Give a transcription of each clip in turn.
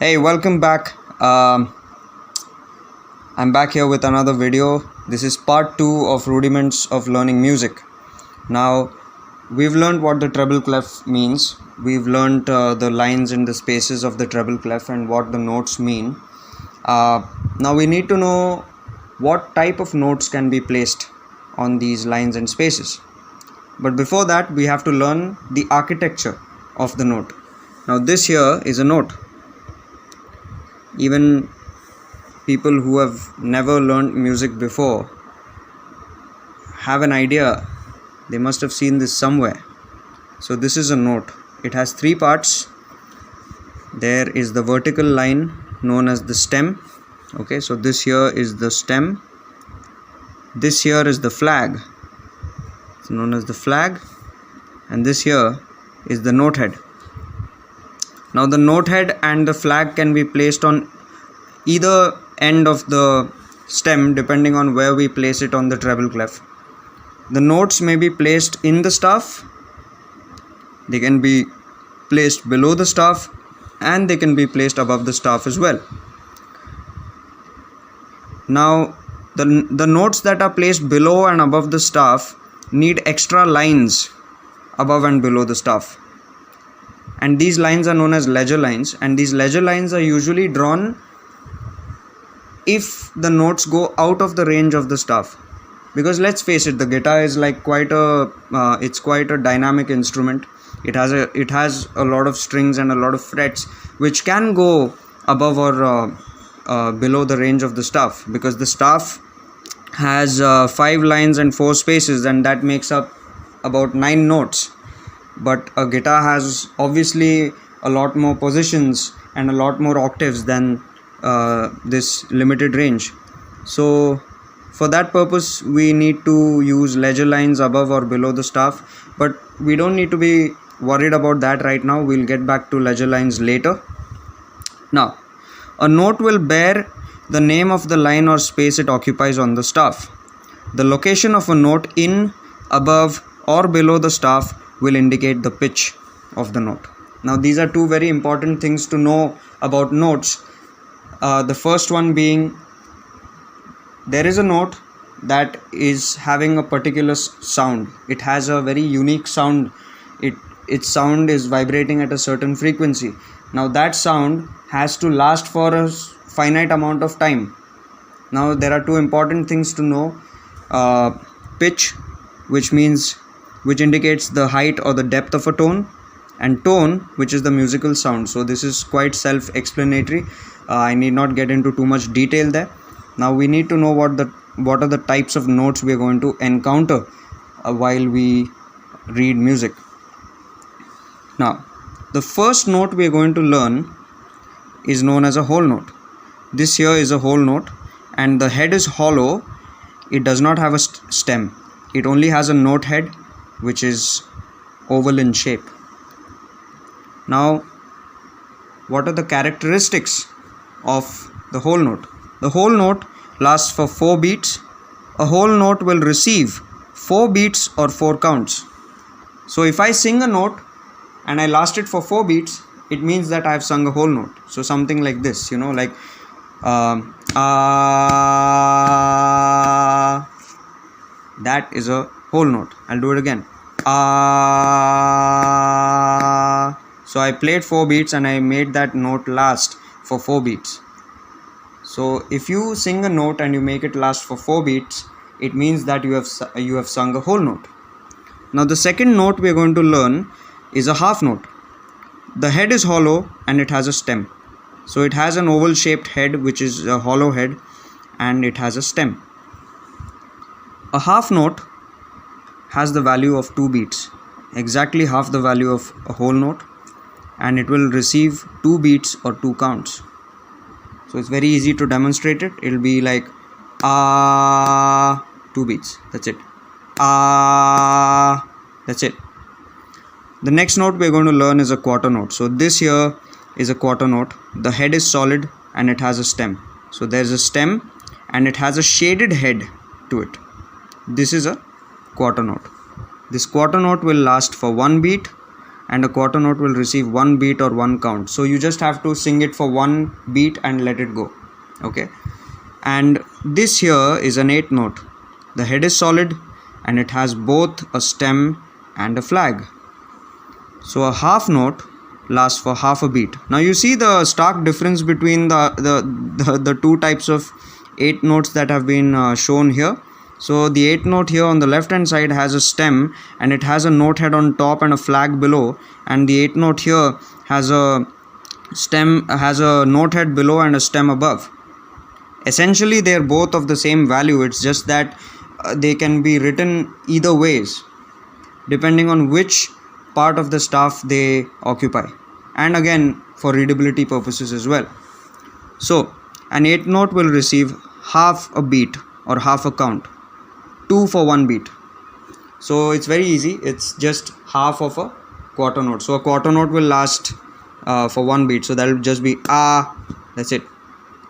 Hey, welcome back. I'm back here with another video. This is part 2 of Rudiments of Learning Music. Now, we've learned what the treble clef means. We've learned the lines and the spaces of the treble clef and what the notes mean. Now, we need to know what type of notes can be placed on these lines and spaces. But before that, we have to learn the architecture of the note. Now, this here is a note. Even people who have never learned music before have an idea. They must have seen this somewhere. So this is a note. It has three parts. There is the vertical line known as the stem. Okay, so this here is the stem. This here is the flag. It's known as the flag. And this here is the note head. Now the note head and the flag can be placed on either end of the stem depending on where we place it on the treble clef. The notes may be placed in the staff, they can be placed below the staff, and they can be placed above the staff as well. Now the notes that are placed below and above the staff need extra lines above and below the staff. And these lines are known as ledger lines, and these ledger lines are usually drawn if the notes go out of the range of the staff. Because let's face it, the guitar is like quite a dynamic instrument. It has a lot of strings and a lot of frets which can go above or below the range of the staff, because the staff has 5 lines and 4 spaces, and that makes up about 9 notes. But a guitar has obviously a lot more positions and a lot more octaves than this limited range. So for that purpose we need to use ledger lines above or below the staff, but we don't need to be worried about that right now. We'll get back to ledger lines later. Now, a note will bear the name of the line or space it occupies on the staff. The location of a note in, above or below the staff will indicate the pitch of the note. Now these are two very important things to know about notes. The first one being, there is a note that is having a particular sound. It has a very unique sound. Its sound is vibrating at a certain frequency. Now that sound has to last for a finite amount of time. Now there are two important things to know. Pitch, which indicates the height or the depth of a tone, and tone, which is the musical sound. So this is quite self-explanatory. I need not get into too much detail there. Now we need to know what are the types of notes we are going to encounter while we read music. Now the first note we are going to learn is known as a whole note. This here is a whole note, and the head is hollow. It does not have a stem. It only has a note head which is oval in shape. Now, what are the characteristics of the whole note? The whole note lasts for 4 beats. A whole note will receive 4 beats or 4 counts. So if I sing a note and I last it for 4 beats, it means that I have sung a whole note. So something like this, like that is a whole note. I'll do it again. So I played 4 beats and I made that note last for 4 beats. So if you sing a note and you make it last for 4 beats, it means that you have sung a whole note. Now the second note we are going to learn is a half note. The head is hollow and it has a stem. So it has an oval shaped head, which is a hollow head, and it has a stem. A half note has the value of 2 beats, exactly half the value of a whole note, and it will receive 2 beats or 2 counts. So it's very easy to demonstrate it. It'll be like 2 beats, that's it. That's it. The next note we're going to learn is a quarter note. So this here is a quarter note. The head is solid and it has a stem. So there's a stem and it has a shaded head to it. This is a quarter note. This quarter note will last for 1 beat, and a quarter note will receive 1 beat or 1 count. So you just have to sing it for 1 beat and let it go. Okay, and this here is an 8th note. The head is solid and it has both a stem and a flag. So a half note lasts for half a beat. Now you see the stark difference between the two types of 8 notes that have been shown here. So the 8th note here on the left hand side has a stem and it has a note head on top and a flag below, and the 8th note here has a note head below and a stem above. Essentially they are both of the same value. It's just that they can be written either ways depending on which part of the staff they occupy, and again for readability purposes as well. So an 8th note will receive half a beat or half a count, 2 for 1 beat. So it's very easy, it's just half of a quarter note. So a quarter note will last for 1 beat, so that will just be ah, that's it,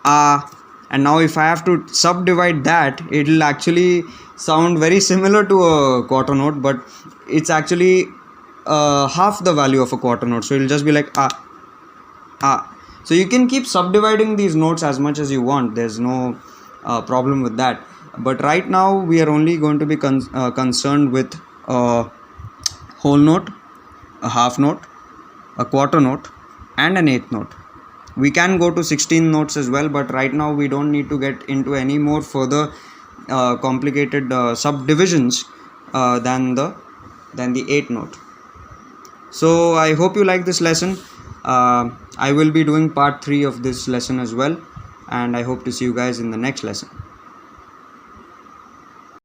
ah. And now if I have to subdivide that, it will actually sound very similar to a quarter note, but it's actually half the value of a quarter note. So it will just be like ah, ah. So you can keep subdividing these notes as much as you want. There's no problem with that. But right now we are only going to be concerned with a whole note, a half note, a quarter note, and an 8th note. We can go to 16 notes as well, but right now we don't need to get into any more further complicated subdivisions than the 8th note. So I hope you like this lesson. I will be doing part 3 of this lesson as well, and I hope to see you guys in the next lesson.